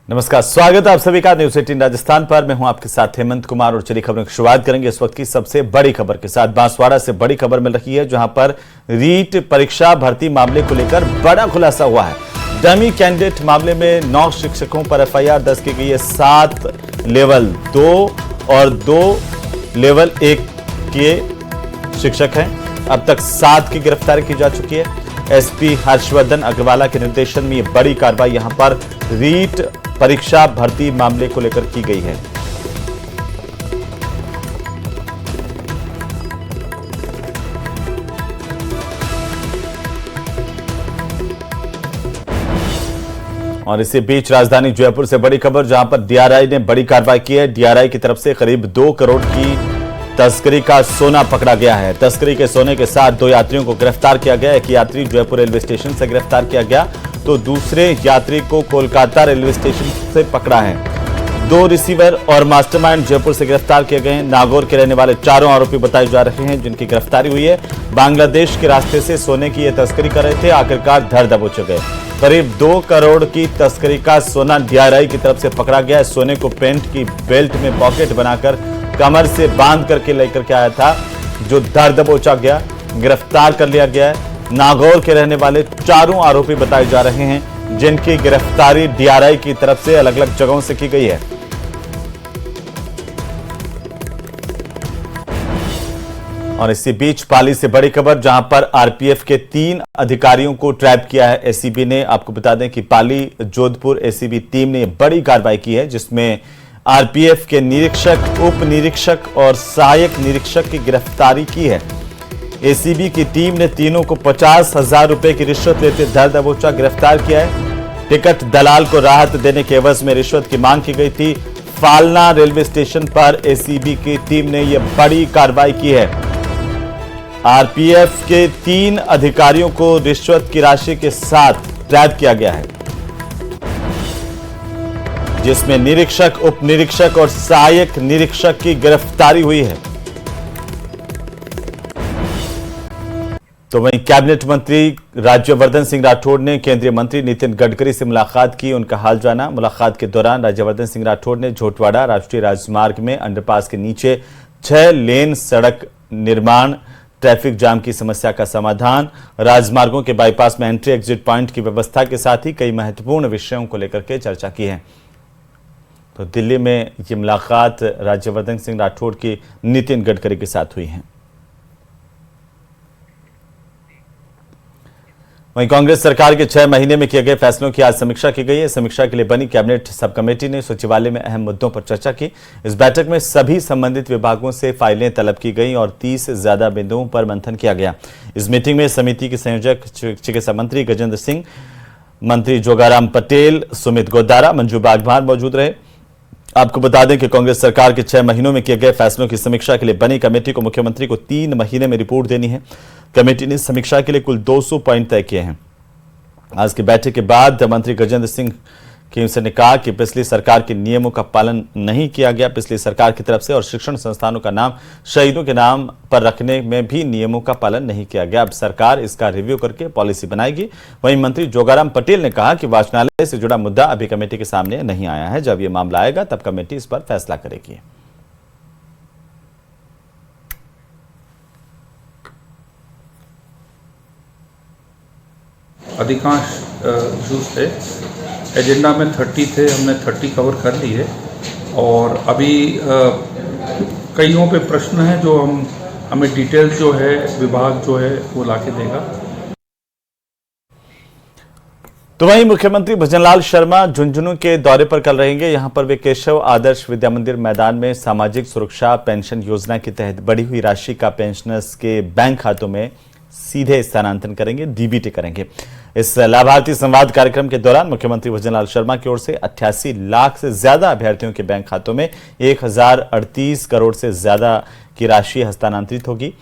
नमस्कार, स्वागत है आप सभी का न्यूज 18 राजस्थान पर। मैं हूं आपके साथ हेमंत कुमार और चलिए खबरों की शुरुआत करेंगे इस वक्त की सबसे बड़ी खबर के साथ। बांसवाड़ा से बड़ी खबर मिल रही है जहां पर रीट परीक्षा भर्ती मामले को लेकर बड़ा खुलासा हुआ है। डमी कैंडिडेट मामले में 9 शिक्षकों पर एफआईआर दर्ज की गई है। 7 लेवल 2 और 2 लेवल 1 के शिक्षक हैं। अब तक 7 की गिरफ्तारी की जा चुकी है। एसपी हर्षवर्धन अग्रवाला के निर्देशन में यह बड़ी कार्रवाई यहां पर रीट परीक्षा भर्ती मामले को लेकर की गई है। और इसी बीच राजधानी जयपुर से बड़ी खबर जहां पर डीआरआई ने बड़ी कार्रवाई की है। डीआरआई की तरफ से करीब 2 करोड़ की तस्करी का सोना पकड़ा गया है। तस्करी के सोने के साथ 2 यात्रियों को गिरफ्तार किया गया। एक यात्री जयपुर रेलवे स्टेशन से गिरफ्तार किया गया तो दूसरे यात्री को कोलकाता रेलवे स्टेशन से पकड़ा है। 2 रिसीवर और मास्टरमाइंड जयपुर से गिरफ्तार किए गए हैं। नागौर के रहने वाले 4 आरोपी बताए जा रहे हैं जिनकी गिरफ्तारी हुई है। बांग्लादेश के रास्ते से सोने की ये तस्करी कर रहे थे, आखिरकार धर दबोचे गए। करीब 2 करोड़ की तस्करी का सोना डीआरआई की तरफ से पकड़ा गया है। सोने को पेंट की बेल्ट में पॉकेट बनाकर कमर से बांध करके लेकर के आया था, जो धर दबोचा गया, गिरफ्तार कर लिया गया है। नागौर के रहने वाले 4 आरोपी बताए जा रहे हैं जिनकी गिरफ्तारी डीआरआई की तरफ से अलग अलग जगहों से की गई है। और इसी बीच पाली से बड़ी खबर जहां पर आरपीएफ के 3 अधिकारियों को ट्रैप किया है एसीबी ने। आपको बता दें कि पाली जोधपुर एसीबी टीम ने बड़ी कार्रवाई की है जिसमें आरपीएफ के निरीक्षक, उप निरीक्षक और सहायक निरीक्षक की गिरफ्तारी की है। एसीबी की टीम ने तीनों को 50,000 रुपए की रिश्वत लेते धर दबोचा गिरफ्तार किया है। टिकट दलाल को राहत देने के एवज में रिश्वत की मांग की गई थी। फालना रेलवे स्टेशन पर एसीबी की टीम ने यह बड़ी कार्रवाई की है। आरपीएफ के 3 अधिकारियों को रिश्वत की राशि के साथ ट्रैप किया गया है जिसमें निरीक्षक, उप निरीक्षक और सहायक निरीक्षक की गिरफ्तारी हुई है। तो वहीं कैबिनेट मंत्री राज्यवर्धन सिंह राठौड़ ने केंद्रीय मंत्री नितिन गडकरी से मुलाकात की, उनका हाल जाना। मुलाकात के दौरान राज्यवर्धन सिंह राठौड़ ने झोटवाड़ा राष्ट्रीय राजमार्ग में अंडरपास के नीचे 6 लेन सड़क निर्माण, ट्रैफिक जाम की समस्या का समाधान, राजमार्गों के बाईपास में एंट्री एग्जिट पॉइंट की व्यवस्था के साथ ही कई महत्वपूर्ण विषयों को लेकर के चर्चा की है। तो दिल्ली में ये मुलाकात राज्यवर्धन सिंह राठौड़ की नितिन गडकरी के साथ हुई है। वहीं कांग्रेस सरकार के 6 महीने में किए गए फैसलों की आज समीक्षा की गई है। समीक्षा के लिए बनी कैबिनेट सब कमेटी ने सचिवालय में अहम मुद्दों पर चर्चा की। इस बैठक में सभी संबंधित विभागों से फाइलें तलब की गई और 30 से ज्यादा बिंदुओं पर मंथन किया गया। इस मीटिंग में समिति के संयोजक चिकित्सा मंत्री गजेंद्र सिंह, मंत्री जोगाराम पटेल, सुमित गोदारा, मंजू बागवान मौजूद रहे। आपको बता दें कि कांग्रेस सरकार के 6 महीनों में किए गए फैसलों की समीक्षा के लिए बनी कमेटी को मुख्यमंत्री को 3 महीने में रिपोर्ट देनी है। कमेटी ने समीक्षा के लिए कुल 200 पॉइंट तय किए हैं। आज की बैठक के बाद मंत्री गजेंद्र सिंह ने कहा कि पिछली सरकार के नियमों का पालन नहीं किया गया। पिछली सरकार की तरफ से और शिक्षण संस्थानों का नाम शहीदों के नाम पर रखने में भी नियमों का पालन नहीं किया गया। अब सरकार इसका रिव्यू करके पॉलिसी बनाएगी। वहीं मंत्री जोगाराम पटेल ने कहा कि वाचनालय से जुड़ा मुद्दा अभी कमेटी के सामने नहीं आया है। जब यह मामला आएगा तब कमेटी इस पर फैसला करेगी। अधिकांश इश्यूज थे, एजेंडा में 30 थे, हमने 30 कवर कर लिए और अभी कईयों पे प्रश्न हैं जो हमें डिटेल जो है विभाग जो है वो लाके देगा। तो वहीं मुख्यमंत्री भजनलाल शर्मा झुंझुनू के दौरे पर कल रहेंगे। यहां पर वे केशव आदर्श विद्या मंदिर मैदान में सामाजिक सुरक्षा पेंशन योजना के तहत बढ़ी हुई राशि का पेंशनर्स के बैंक खातों में सीधे स्थानांतरण करेंगे, डीबीटी करेंगे। इस लाभार्थी संवाद कार्यक्रम के दौरान मुख्यमंत्री भजनलाल शर्मा की ओर से 88 लाख से ज्यादा अभ्यर्थियों के बैंक खातों में 1038 करोड़ से ज्यादा की राशि हस्तांतरित होगी।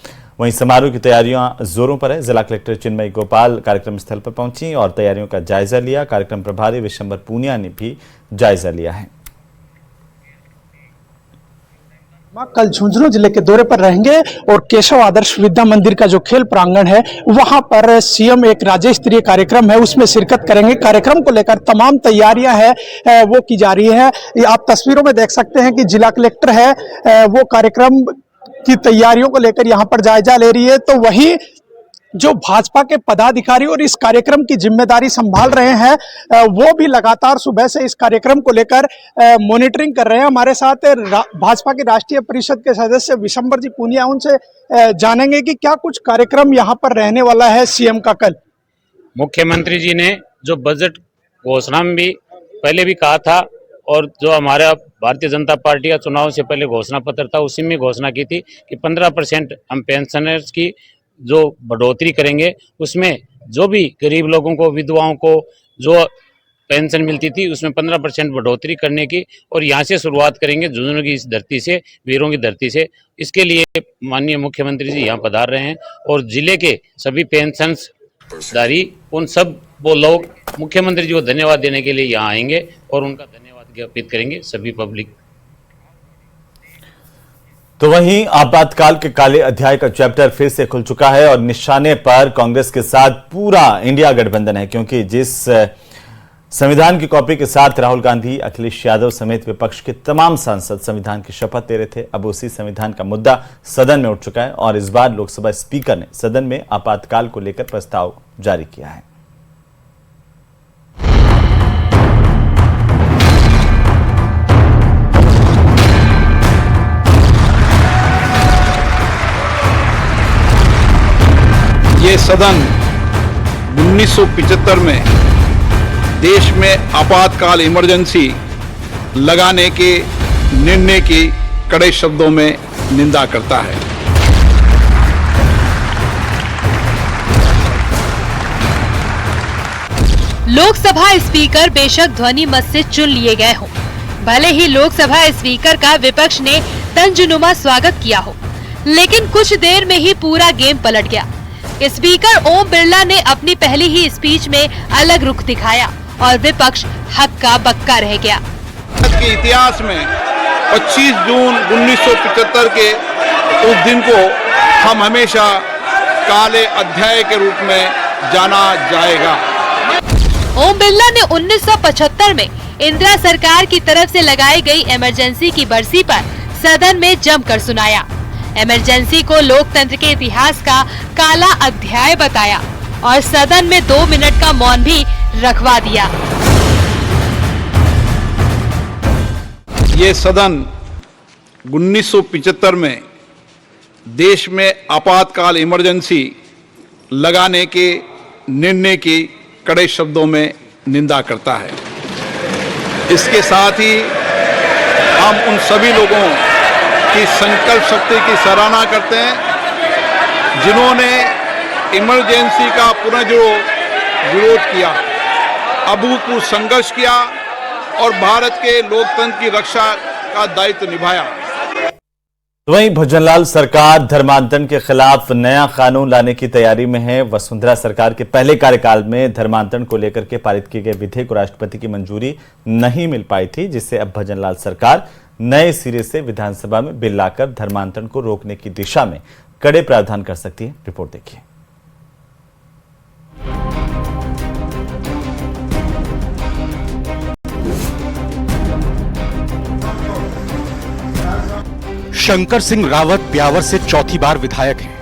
वहीं समारोह की तैयारियां जोरों पर है। जिला कलेक्टर चिन्मयी गोपाल कार्यक्रम स्थल पर पहुंची और तैयारियों का जायजा लिया। कार्यक्रम प्रभारी विशंबर पूनिया ने भी जायजा लिया है। कल झुंझुनू जिले के दौरे पर रहेंगे और केशव आदर्श विद्या मंदिर का जो खेल प्रांगण है वहां पर सीएम एक राज्य स्तरीय कार्यक्रम है उसमें शिरकत करेंगे। कार्यक्रम को लेकर तमाम तैयारियां है वो की जा रही है। आप तस्वीरों में देख सकते हैं कि जिला कलेक्टर है वो कार्यक्रम की तैयारियों को लेकर यहां पर जायजा ले रही है। तो वही जो भाजपा के पदाधिकारी और इस कार्यक्रम की जिम्मेदारी संभाल रहे हैं वो भी लगातार सुबह से इस कार्यक्रम को लेकर मॉनिटरिंग कर रहे हैं। हमारे साथ भाजपा के राष्ट्रीय परिषद के सदस्य विशंबर जी पूनिया, उनसे जानेंगे कि क्या कुछ कार्यक्रम यहां पर रहने वाला है सीएम का कल। मुख्यमंत्री जी ने जो बजट घोषणा में भी पहले भी कहा था और जो हमारा भारतीय जनता पार्टी का चुनाव से पहले घोषणा पत्र था उसी में घोषणा की थी कि 15% हम पेंशनर्स की जो बढ़ोतरी करेंगे, उसमें जो भी गरीब लोगों को, विधवाओं को जो पेंशन मिलती थी उसमें 15% बढ़ोतरी करने की और यहाँ से शुरुआत करेंगे, झुंझुनू की इस धरती से, वीरों की धरती से। इसके लिए माननीय मुख्यमंत्री जी यहाँ पधार रहे हैं और जिले के सभी पेंशनधारी उन सब वो लोग मुख्यमंत्री जी को धन्यवाद देने के लिए यहाँ आएंगे और उनका धन्यवाद ज्ञापित करेंगे सभी पब्लिक। तो वहीं आपातकाल के काले अध्याय का चैप्टर फिर से खुल चुका है और निशाने पर कांग्रेस के साथ पूरा इंडिया गठबंधन है, क्योंकि जिस संविधान की कॉपी के साथ राहुल गांधी, अखिलेश यादव समेत विपक्ष के तमाम सांसद संविधान की शपथ ले रहे थे, अब उसी संविधान का मुद्दा सदन में उठ चुका है और इस बार लोकसभा स्पीकर ने सदन में आपातकाल को लेकर प्रस्ताव जारी किया है। ये सदन 1975 में देश में आपातकाल इमरजेंसी लगाने के निर्णय की कड़े शब्दों में निंदा करता है। लोकसभा स्पीकर बेशक ध्वनि मत से चुन लिए गए हों, भले ही लोकसभा स्पीकर का विपक्ष ने तंजनुमा स्वागत किया हो, लेकिन कुछ देर में ही पूरा गेम पलट गया। स्पीकर ओम बिरला ने अपनी पहली ही स्पीच में अलग रुख दिखाया और विपक्ष हक्का बक्का रह गया। भारत के इतिहास में 25 जून 1975 के उस दिन को हम हमेशा काले अध्याय के रूप में जाना जाएगा। ओम बिरला ने 1975 में इंदिरा सरकार की तरफ से लगाई गई इमरजेंसी की बरसी पर सदन में जमकर सुनाया। इमरजेंसी को लोकतंत्र के इतिहास का काला अध्याय बताया और सदन में 2 मिनट का मौन भी रखवा दिया। ये सदन 1975 में देश में आपातकाल इमरजेंसी लगाने के निर्णय की कड़े शब्दों में निंदा करता है। इसके साथ ही हम उन सभी लोगों की संकल्प शक्ति की सराहना करते हैं जिन्होंने इमरजेंसी का विरोध किया, अभूतपूर्व संघर्ष किया और भारत के लोकतंत्र की रक्षा का दायित्व निभाया। वहीं भजनलाल सरकार धर्मांतरण के खिलाफ नया कानून लाने की तैयारी में है। वसुंधरा सरकार के पहले कार्यकाल में धर्मांतरण को लेकर के पारित किए गए विधेयक को राष्ट्रपति की मंजूरी नहीं मिल पाई थी, जिससे अब भजनलाल सरकार नए सिरे से विधानसभा में बिल लाकर धर्मांतरण को रोकने की दिशा में कड़े प्रावधान कर सकती है। रिपोर्ट देखिए। शंकर सिंह रावत ब्यावर से चौथी बार विधायक हैं,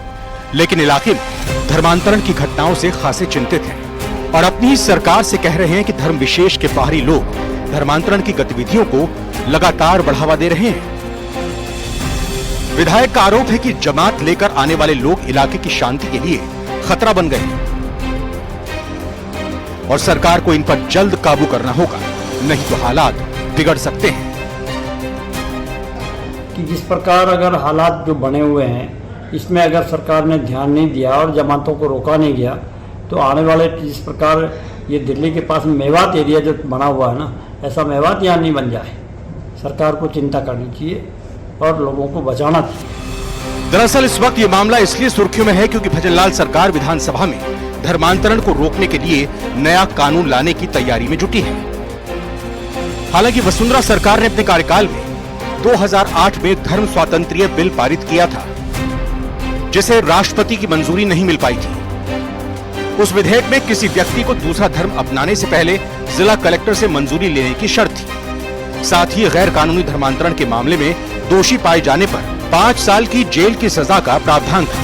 लेकिन इलाके में धर्मांतरण की घटनाओं से खासे चिंतित हैं और अपनी ही सरकार से कह रहे हैं कि धर्म विशेष के बाहरी लोग धर्मांतरण की गतिविधियों को लगातार बढ़ावा दे रहे हैं। विधायक का आरोप है कि जमात लेकर आने वाले लोग इलाके की शांति के लिए खतरा बन गए हैं और सरकार को इन पर जल्द काबू करना होगा, नहीं तो हालात बिगड़ सकते हैं। कि जिस प्रकार अगर हालात जो बने हुए हैं इसमें अगर सरकार ने ध्यान नहीं दिया और जमातों को रोका नहीं गया तो आने वाले जिस प्रकार ये दिल्ली के पास में मेवात एरिया जो बना हुआ है ना, ऐसा मेवात यहाँ नहीं बन जाए। सरकार को चिंता करनी चाहिए और लोगों को बचाना चाहिए। दरअसल इस वक्त ये मामला इसलिए सुर्खियों में है क्योंकि भजनलाल सरकार विधानसभा में धर्मांतरण को रोकने के लिए नया कानून लाने की तैयारी में जुटी है। हालांकि वसुंधरा सरकार ने अपने कार्यकाल में 2008 में धर्म स्वातंत्र्य बिल पारित किया था, जिसे राष्ट्रपति की मंजूरी नहीं मिल पाई थी। उस विधेयक में किसी व्यक्ति को दूसरा धर्म अपनाने से पहले जिला कलेक्टर से मंजूरी लेने की शर्त थी। साथ ही गैर कानूनी धर्मांतरण के मामले में दोषी पाए जाने पर 5 साल की जेल की सजा का प्रावधान था।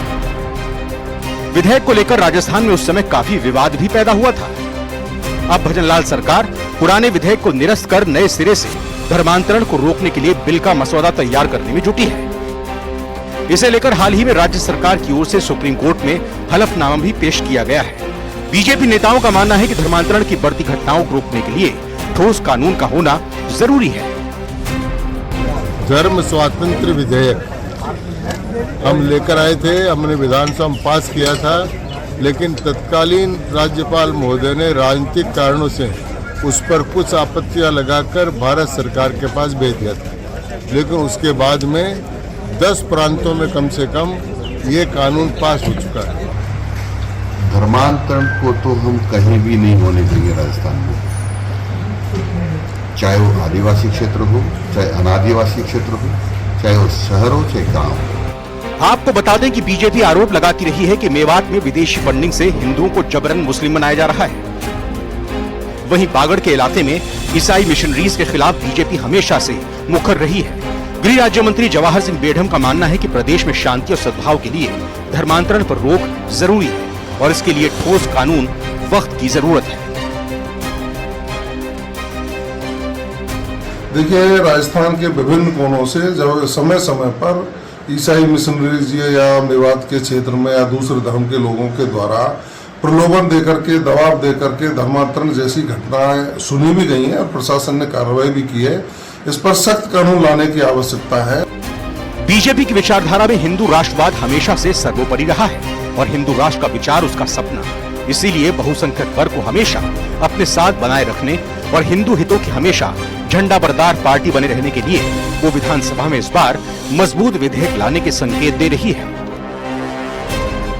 विधेयक को लेकर राजस्थान में उस समय काफी विवाद भी पैदा हुआ था। अब भजनलाल सरकार पुराने विधेयक को निरस्त कर नए सिरे से धर्मांतरण को रोकने के लिए बिल का मसौदा तैयार करने में जुटी है। इसे लेकर हाल ही में राज्य सरकार की ओर से सुप्रीम कोर्ट में हलफनामा भी पेश किया गया है। बीजेपी नेताओं का मानना है कि धर्मांतरण की बढ़ती घटनाओं को रोकने के लिए ठोस कानून का होना जरूरी है। धर्म स्वातंत्र्य विधेयक हम लेकर आए थे, हमने विधानसभा में पास किया था, लेकिन तत्कालीन राज्यपाल महोदय ने राजनीतिक कारणों से उस पर कुछ आपत्तियां लगाकर भारत सरकार के पास भेज दिया था। लेकिन उसके बाद में 10 प्रांतों में कम से कम ये कानून पास हो चुका है। धर्मांतरण को तो हम कहीं भी नहीं होने देंगे राजस्थान में, चाहे वो आदिवासी क्षेत्र हो, चाहे अनादिवासी क्षेत्र हो, चाहे वो शहर हो, चाहे गांव हो। आपको बता दें कि बीजेपी आरोप लगाती रही है कि मेवात में विदेशी फंडिंग से हिंदुओं को जबरन मुस्लिम बनाया जा रहा है। वहीं बागड़ के इलाके में ईसाई मिशनरीज के खिलाफ बीजेपी हमेशा से मुखर रही है। गृह राज्य मंत्री जवाहर सिंह बेढम का मानना है कि प्रदेश में शांति और सद्भाव के लिए धर्मांतरण पर रोक जरूरी है और इसके लिए ठोस कानून वक्त की जरूरत है। देखिए, राजस्थान के विभिन्न कोनों से जब समय समय पर ईसाई मिशनरीज या मेवात के क्षेत्र में या दूसरे धर्म के लोगों के द्वारा प्रलोभन देकर के, दबाव देकर के धर्मांतरण जैसी घटनाएं सुनी भी गई हैं और प्रशासन ने कार्रवाई भी की है। इस पर सख्त कानून लाने की आवश्यकता है। बीजेपी की विचारधारा में हिंदू राष्ट्रवाद हमेशा से सर्वोपरि रहा है और हिंदू राष्ट्र का विचार उसका सपना। इसीलिए बहुसंख्यक वर्ग को हमेशा अपने साथ बनाए रखने और हिंदू हितों की हमेशा झंडा बरदार पार्टी बने रहने के लिए वो विधानसभा में इस बार मजबूत विधेयक लाने के संकेत दे रही है।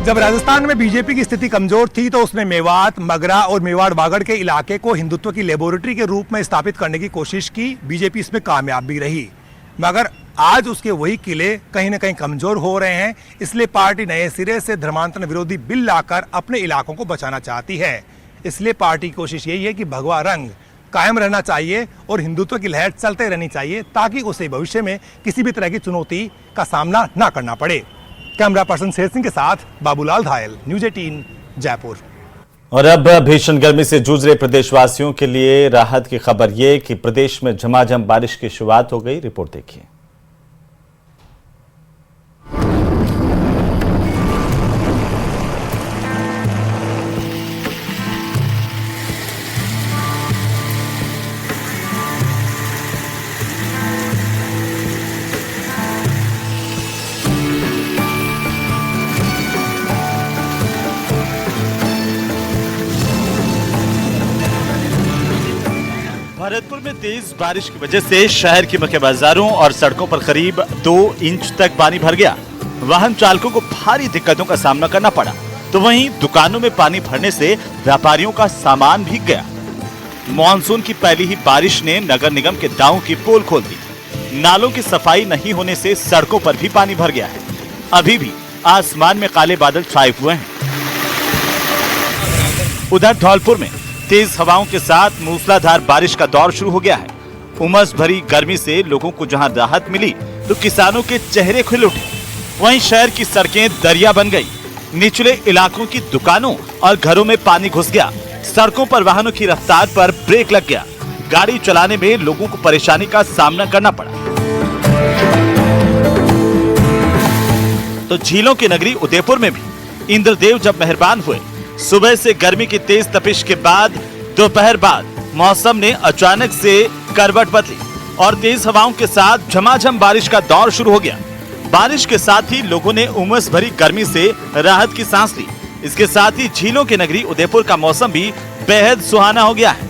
जब राजस्थान में बीजेपी की स्थिति कमजोर थी तो उसने मेवात, मगरा और मेवाड़ बागड़ के इलाके को हिंदुत्व की लेबोरेटरी के रूप में स्थापित करने की कोशिश की। बीजेपी इसमें कामयाब भी रही, मगर आज उसके वही किले कहीं न कहीं कमजोर हो रहे हैं। इसलिए पार्टी नए सिरे से धर्मांतरण विरोधी बिल लाकर अपने इलाकों को बचाना चाहती है। इसलिए पार्टी की कोशिश यही है कि भगवा रंग कायम रहना चाहिए और हिंदुत्व की लहर चलते रहनी चाहिए, ताकि उसे भविष्य में किसी भी तरह की चुनौती का सामना ना करना पड़े। कैमरा पर्सन शेर सिंह के साथ बाबूलाल धायल, न्यूज़ 18 जयपुर। और अब भीषण गर्मी से जूझ रहे प्रदेशवासियों के लिए राहत की खबर ये कि प्रदेश में झमाझम बारिश की शुरुआत हो गई। रिपोर्ट देखिए। भरतपुर में तेज बारिश की वजह से शहर के मुख्य बाजारों और सड़कों पर करीब 2 इंच तक पानी भर गया। वाहन चालकों को भारी दिक्कतों का सामना करना पड़ा, तो वहीं दुकानों में पानी भरने से व्यापारियों का सामान भीग गया। मॉनसून की पहली ही बारिश ने नगर निगम के दावों की पोल खोल दी। नालों की सफाई नहीं होने से सड़कों पर भी पानी भर गया है। अभी भी आसमान में काले बादल छाए हुए हैं। उधर धौलपुर में तेज हवाओं के साथ मूसलाधार बारिश का दौर शुरू हो गया है। उमस भरी गर्मी से लोगों को जहां राहत मिली तो किसानों के चेहरे खिल उठे। वहीं शहर की सड़कें दरिया बन गई। निचले इलाकों की दुकानों और घरों में पानी घुस गया। सड़कों पर वाहनों की रफ्तार पर ब्रेक लग गया। गाड़ी चलाने में लोगों को परेशानी का सामना करना पड़ा। तो झीलों की नगरी उदयपुर में भी इंद्रदेव जब मेहरबान हुए। सुबह से गर्मी की तेज तपिश के बाद दोपहर बाद मौसम ने अचानक से करवट बदली और तेज हवाओं के साथ झमाझम बारिश का दौर शुरू हो गया। बारिश के साथ ही लोगों ने उमस भरी गर्मी से राहत की सांस ली। इसके साथ ही झीलों की नगरी उदयपुर का मौसम भी बेहद सुहाना हो गया है।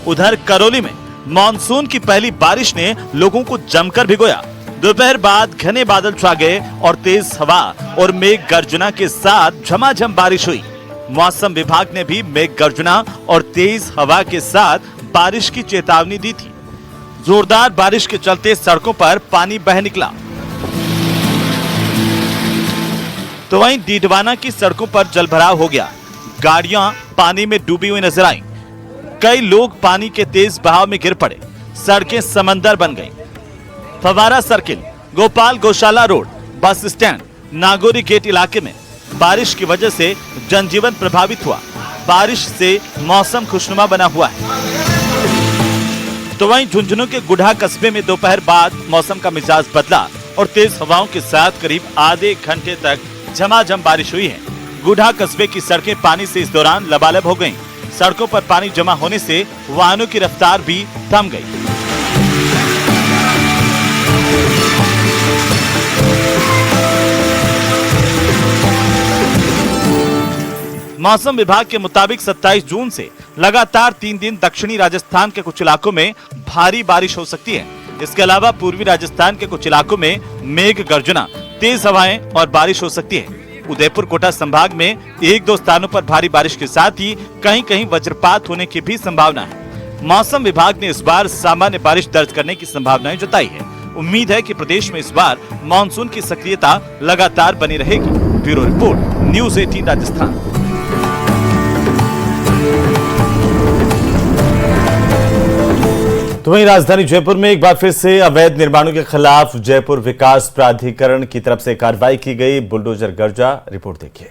उधर करौली में मॉनसून की पहली बारिश ने लोगों को जमकर भिगोया। दोपहर बाद घने बादल छा गए और तेज हवा और मेघ गर्जना के साथ झमाझम बारिश हुई। मौसम विभाग ने भी मेघ गर्जना और तेज हवा के साथ बारिश की चेतावनी दी थी। जोरदार बारिश के चलते सड़कों पर पानी बह निकला। तो वहीं डीडवाना की सड़कों पर जलभराव हो गया। गाड़ियां पानी में डूबी हुई नजर आईं। कई लोग पानी के तेज बहाव में गिर पड़े। सड़कें समंदर बन गईं। फवारा सर्किल, गोपाल गौशाला road, bus stand, Nagori gate इलाके में बारिश की वजह से जनजीवन प्रभावित हुआ। बारिश से मौसम खुशनुमा बना हुआ है। तो वहीं झुंझुनू के गुढ़ा कस्बे में दोपहर बाद मौसम का मिजाज बदला और तेज हवाओं के साथ करीब आधे घंटे तक झमाझम बारिश हुई है। गुढ़ा कस्बे की सड़कें पानी से इस दौरान लबालब हो गईं। सड़कों पर पानी जमा होने से वाहनों की रफ्तार भी थम गई। मौसम विभाग के मुताबिक 27 जून से लगातार 3 दिन दक्षिणी राजस्थान के कुछ इलाकों में भारी बारिश हो सकती है। इसके अलावा पूर्वी राजस्थान के कुछ इलाकों में मेघ गर्जना, तेज हवाएं और बारिश हो सकती है। उदयपुर कोटा संभाग में 1-2 स्थानों पर भारी बारिश के साथ ही कहीं-कहीं वज्रपात होने की भी संभावना है। मौसम विभाग ने इस बार सामान्य बारिश दर्ज करने की संभावनाएं जताई है। उम्मीद है कि प्रदेश में इस बार मानसून की सक्रियता लगातार बनी रहेगी। Bureau report, news 18 Rajasthan. तो वहीं राजधानी जयपुर में एक बार फिर से अवैध निर्माणों के खिलाफ जयपुर विकास प्राधिकरण की तरफ से कार्रवाई की गई। बुलडोजर गर्जा, रिपोर्ट देखिए।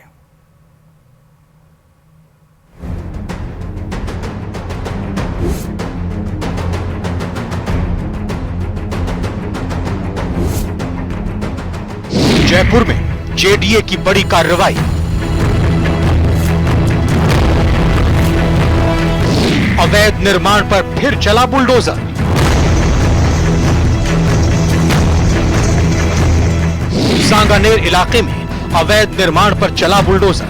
जयपुर में जेडीए की बड़ी कार्रवाई। अवैध निर्माण पर फिर चला बुलडोजर। सांगानेर इलाके में अवैध निर्माण पर चला बुलडोजर।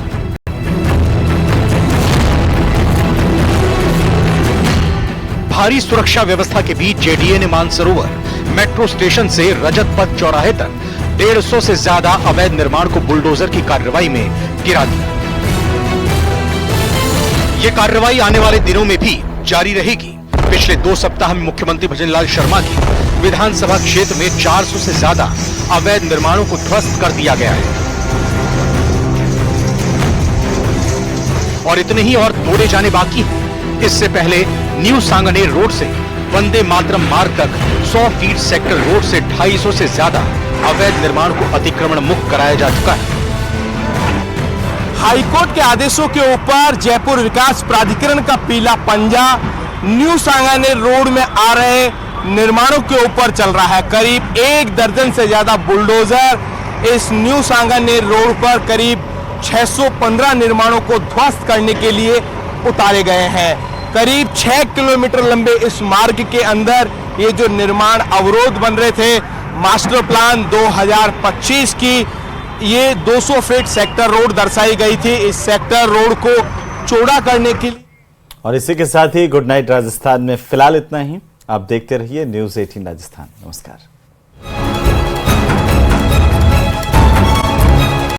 भारी सुरक्षा व्यवस्था के बीच जेडीए ने मानसरोवर मेट्रो स्टेशन से रजत पथ चौराहे तक 150 से ज्यादा अवैध निर्माण को बुलडोजर की कार्रवाई में गिरा दिया। ये कार्रवाई आने वाले दिनों में भी जारी रहेगी। पिछले 2 सप्ताह में मुख्यमंत्री भजनलाल शर्मा की विधानसभा क्षेत्र में 400 से ज्यादा अवैध निर्माणों को ध्वस्त कर दिया गया है और इतने ही और तोड़े जाने बाकी हैं। इससे पहले न्यू सांगानेर रोड से वंदे मातरम मार्ग तक 100 फीट सेक्टर रोड से 250 से ज्यादा अवैध निर्माण को अतिक्रमण मुक्त कराया जा चुका है। हाईकोर्ट के आदेशों के ऊपर जयपुर विकास प्राधिकरण का पीला पंजा न्यू सांगानेर रोड में आ रहे निर्माणों के ऊपर चल रहा है। करीब 1 दर्जन से ज्यादा बुलडोजर इस न्यू सांगानेर रोड पर करीब 615 निर्माणों को ध्वस्त करने के लिए उतारे गए हैं। करीब 6 किलोमीटर लंबे इस मार्ग के अंदर ये जो निर्माण अवरोध बन रहे थे, मास्टर प्लान 2025 की ये 200 फीट सेक्टर रोड दर्शाई गई थी। इस सेक्टर रोड को चौड़ा करने के लिए। और इसी के साथ ही गुड नाइट राजस्थान में फिलहाल इतना ही। आप देखते रहिए न्यूज़ 18 राजस्थान। नमस्कार।